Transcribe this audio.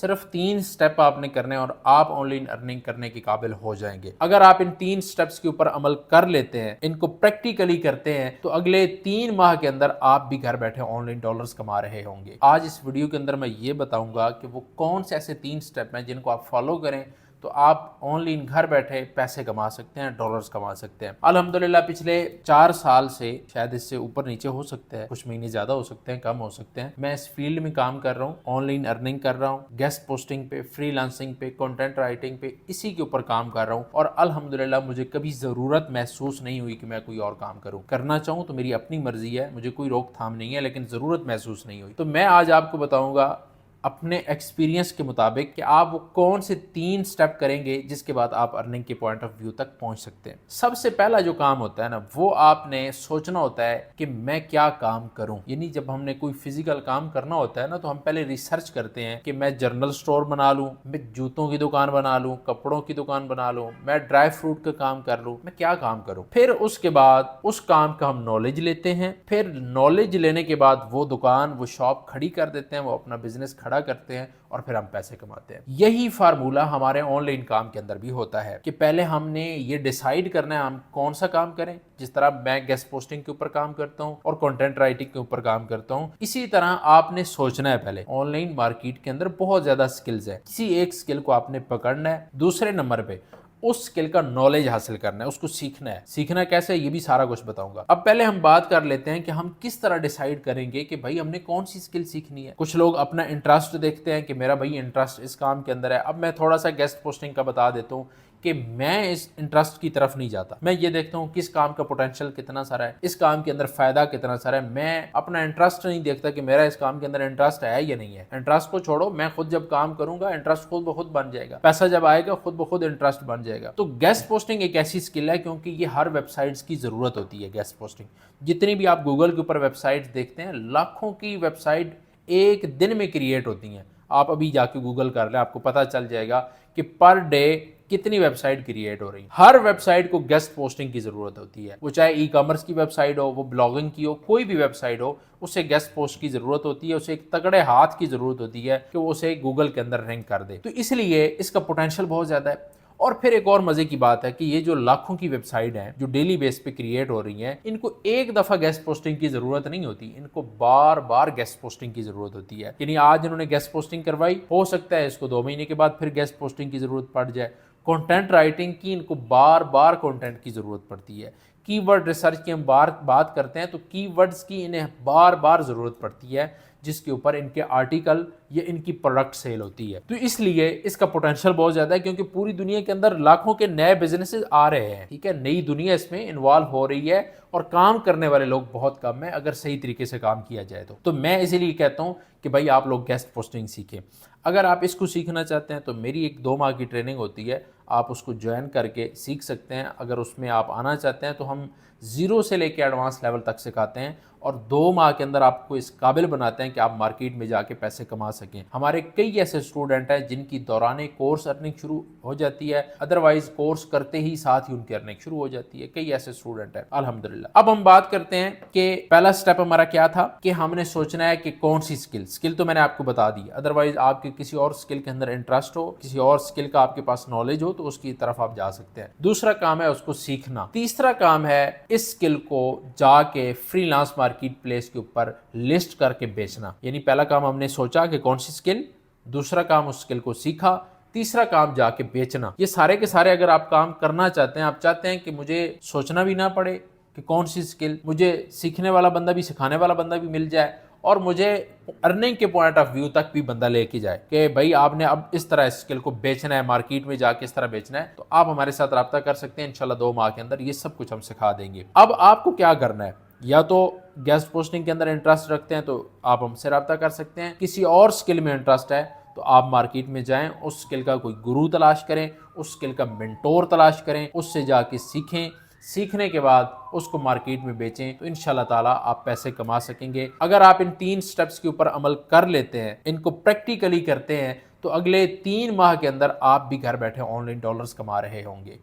صرف 3 سٹیپ آپ نے کرنے اور آپ آن لائن ارننگ کرنے کے قابل ہو جائیں گے۔ اگر آپ ان 3 سٹیپس کے اوپر عمل کر لیتے ہیں، ان کو پریکٹیکلی کرتے ہیں، تو اگلے 3 ماہ کے اندر آپ بھی گھر بیٹھے آن لائن ڈالرز کما رہے ہوں گے۔ آج اس ویڈیو کے اندر میں یہ بتاؤں گا کہ وہ کون سے ایسے 3 سٹیپ ہیں جن کو آپ فالو کریں تو آپ آن لائن گھر بیٹھے پیسے کما سکتے ہیں، ڈالرز کما سکتے ہیں۔ الحمدللہ پچھلے 4 سال سے، شاید اس سے اوپر نیچے ہو سکتا ہے، کچھ مہینے زیادہ ہو سکتے ہیں، کم ہو سکتے ہیں، میں اس فیلڈ میں کام کر رہا ہوں، آن لائن ارننگ کر رہا ہوں، گیسٹ پوسٹنگ پہ، فری لانسنگ پہ، کنٹینٹ رائٹنگ پہ، اسی کے اوپر کام کر رہا ہوں، اور الحمدللہ مجھے کبھی ضرورت محسوس نہیں ہوئی کہ میں کوئی اور کام کروں۔ کرنا چاہوں تو میری اپنی مرضی ہے، مجھے کوئی روک تھام نہیں ہے، لیکن ضرورت محسوس نہیں ہوئی۔ تو میں آج آپ کو بتاؤں گا اپنے ایکسپیرینس کے مطابق کہ آپ وہ کون سے 3 سٹیپ کریں گے جس کے بعد آپ ارننگ کے پوائنٹ آف ویو تک پہنچ سکتے ہیں۔ سب سے پہلا جو کام ہوتا ہے نا، وہ آپ نے سوچنا ہوتا ہے کہ میں کیا کام کروں۔ یعنی جب ہم نے کوئی فزیکل کام کرنا ہوتا ہے نا، تو ہم پہلے ریسرچ کرتے ہیں کہ میں جنرل سٹور بنا لوں، میں جوتوں کی دکان بنا لوں، کپڑوں کی دکان بنا لوں، میں ڈرائی فروٹ کا کام کر لوں، میں کیا کام کروں۔ پھر اس کے بعد اس کام کا ہم نالج لیتے ہیں، پھر نالج لینے کے بعد وہ دکان، وہ شاپ کھڑی کر دیتے ہیں، وہ اپنا بزنس کھڑا کرتے ہیں اور پھر ہم پیسے کماتے ہیں۔ یہی فارمولہ ہمارے آن لائن کام کے اندر بھی ہوتا ہے کہ پہلے ہم نے یہ ڈیسائیڈ کرنا ہے ہم کون سا کام کریں۔ جس طرح میں گیسٹ پوسٹنگ کے اوپر کام کرتا ہوں اور کنٹینٹ رائٹنگ کے اوپر کام کرتا ہوں، اسی طرح آپ نے سوچنا ہے پہلے۔ آن لائن مارکیٹ کے اندر بہت زیادہ سکلز ہیں، کسی ایک سکل کو آپ نے پکڑنا ہے۔ دوسرے نمبر پہ اس سکل کا نالج حاصل کرنا ہے، اس کو سیکھنا ہے۔ سیکھنا کیسے، یہ بھی سارا کچھ بتاؤں گا۔ اب پہلے ہم بات کر لیتے ہیں کہ ہم کس طرح ڈیسائیڈ کریں گے کہ بھائی ہم نے کون سی سکل سیکھنی ہے۔ کچھ لوگ اپنا انٹرسٹ دیکھتے ہیں کہ میرا بھائی انٹرسٹ اس کام کے اندر ہے۔ اب میں تھوڑا سا گیسٹ پوسٹنگ کا بتا دیتا ہوں کہ میں اس انٹرسٹ کی طرف نہیں جاتا، میں یہ دیکھتا ہوں کس کام کا پوٹینشیل کتنا سارا ہے، اس کام کے اندر فائدہ کتنا سارا ہے۔ میں اپنا انٹرسٹ نہیں دیکھتا کہ میرا اس کام کے اندر انٹرسٹ ہے یا نہیں ہے۔ انٹرسٹ کو چھوڑو، میں خود جب کام کروں گا انٹرسٹ خود بخود بن جائے گا، پیسہ جب آئے گا خود بخود انٹرسٹ بن جائے گا۔ تو گیسٹ پوسٹنگ ایک ایسی سکل ہے کیونکہ یہ ہر ویب سائٹس کی ضرورت ہوتی ہے۔ گیسٹ پوسٹنگ جتنی بھی آپ گوگل کے اوپر ویب سائٹس دیکھتے ہیں، لاکھوں کی ویب سائٹ ایک دن میں کریٹ ہوتی ہیں۔ آپ ابھی جا کے گوگل کر لیں، آپ کو پتہ چل جائے گا کہ پر ڈے کتنی ویب سائٹ کریٹ ہو رہی ہیں۔ ہر ویب سائٹ کو گیسٹ پوسٹنگ کی ضرورت ہوتی ہے، وہ چاہے ای کامرس کی ویب سائٹ ہو، وہ بلاگنگ کی ہو، کوئی بھی ویب سائٹ ہو، اسے گیسٹ پوسٹ کی ضرورت ہوتی ہے، اسے ایک تگڑے ہاتھ کی ضرورت ہوتی ہے کہ وہ اسے گوگل کے اندر رینک کر دے۔ تو اس لیے اس کا پوٹینشیل بہت زیادہ ہے۔ اور پھر ایک اور مزے کی بات ہے کہ یہ جو لاکھوں کی ویب سائٹ ہیں جو ڈیلی بیس پہ کریٹ ہو رہی ہیں، ان کو ایک دفعہ گیسٹ پوسٹنگ کی ضرورت نہیں ہوتی، ان کو بار بار گیسٹ پوسٹنگ کی ضرورت ہوتی ہے۔ یعنی آج انہوں نے گیسٹ پوسٹنگ کروائی، ہو سکتا ہے اس کو 2 مہینے کے بعد پھر گیسٹ پوسٹنگ کی ضرورت پڑ جائے۔ کنٹینٹ رائٹنگ کی ان کو بار بار کنٹینٹ کی ضرورت پڑتی ہے۔ کی ورڈ ریسرچ کی ہم بات کرتے ہیں تو کی ورڈز کی انہیں بار بار ضرورت پڑتی ہے، جس کے اوپر ان کے آرٹیکل یا ان کی پروڈکٹ سیل ہوتی ہے۔ تو اس لیے اس کا پوٹینشیل بہت زیادہ ہے کیونکہ پوری دنیا کے اندر لاکھوں کے نئے بزنسز آ رہے ہیں، ٹھیک ہے، نئی دنیا اس میں انوالو ہو رہی ہے اور کام کرنے والے لوگ بہت کم ہیں اگر صحیح طریقے سے کام کیا جائے تو میں اسی لیے کہتا ہوں کہ بھائی آپ لوگ گیسٹ پوسٹنگ سیکھیں۔ اگر آپ اس کو سیکھنا چاہتے ہیں تو میری ایک 2 ماہ کی ٹریننگ ہوتی ہے، آپ اس کو جوائن کر کے سیکھ سکتے ہیں۔ اگر اس میں آپ آنا چاہتے ہیں تو ہم 0 سے لے کے ایڈوانس لیول تک سکھاتے ہیں اور 2 ماہ کے اندر آپ کو اس قابل بناتے ہیں کہ آپ مارکیٹ میں جا کے پیسے کما سکیں۔ ہمارے کئی ایسے اسٹوڈنٹ ہیں جن کی دوران کورس ارننگ شروع ہو جاتی ہے، ادروائز کورس کرتے ہی ساتھ ہی ان کی ارننگ شروع ہو جاتی ہے۔ کئی ایسے اسٹوڈنٹ ہیں الحمدللہ۔ اب ہم بات کرتے ہیں کہ پہلا سٹیپ ہمارا کیا تھا کہ ہم نے سوچنا ہے کہ کون سی سکل تو میں نے آپ کو بتا دی، ادروائز آپ کے کسی اور سکل کے اندر انٹرسٹ ہو، کسی اور سکل کا آپ کے پاس نالج ہو تو اس کی طرف آپ جا سکتے ہیں۔ دوسرا کام ہے اس کو سیکھنا۔ تیسرا کام ہے اس سکل کو جا کے فری لانس مارکیٹ پلیس کے اوپر لسٹ کر کے بیچنا۔ یعنی پہلا کام ہم نے سوچا کہ کون سی سکل، دوسرا کام اس سکل کو سیکھا، تیسرا کام جا کے بیچنا۔ یہ سارے کے سارے اگر آپ کام کرنا چاہتے ہیں، آپ چاہتے ہیں کہ مجھے سوچنا بھی نہ پڑے کہ کون سی سکل، مجھے سیکھنے والا بندہ بھی، سکھانے والا بندہ بھی مل جائے اور مجھے ارننگ کے پوائنٹ آف ویو تک بھی بندہ لے کے جائے کہ بھائی آپ نے اب اس طرح اس سکل کو بیچنا ہے، مارکیٹ میں جا کے اس طرح بیچنا ہے، تو آپ ہمارے ساتھ رابطہ کر سکتے ہیں۔ انشاءاللہ 2 ماہ کے اندر یہ سب کچھ ہم سکھا دیں گے۔ اب آپ کو کیا کرنا ہے، یا تو گیسٹ پوسٹنگ کے اندر انٹرسٹ رکھتے ہیں تو آپ ہم سے رابطہ کر سکتے ہیں، کسی اور سکل میں انٹرسٹ ہے تو آپ مارکیٹ میں جائیں، اس سکل کا کوئی گرو تلاش کریں، اس سکل کا منٹور تلاش کریں، اس سے جا کے سیکھیں، سیکھنے کے بعد اس کو مارکیٹ میں بیچیں تو انشاءاللہ تعالیٰ آپ پیسے کما سکیں گے۔ اگر آپ ان 3 سٹیپس کے اوپر عمل کر لیتے ہیں، ان کو پریکٹیکلی کرتے ہیں، تو اگلے 3 ماہ کے اندر آپ بھی گھر بیٹھے آن لائن ڈالرز کما رہے ہوں گے۔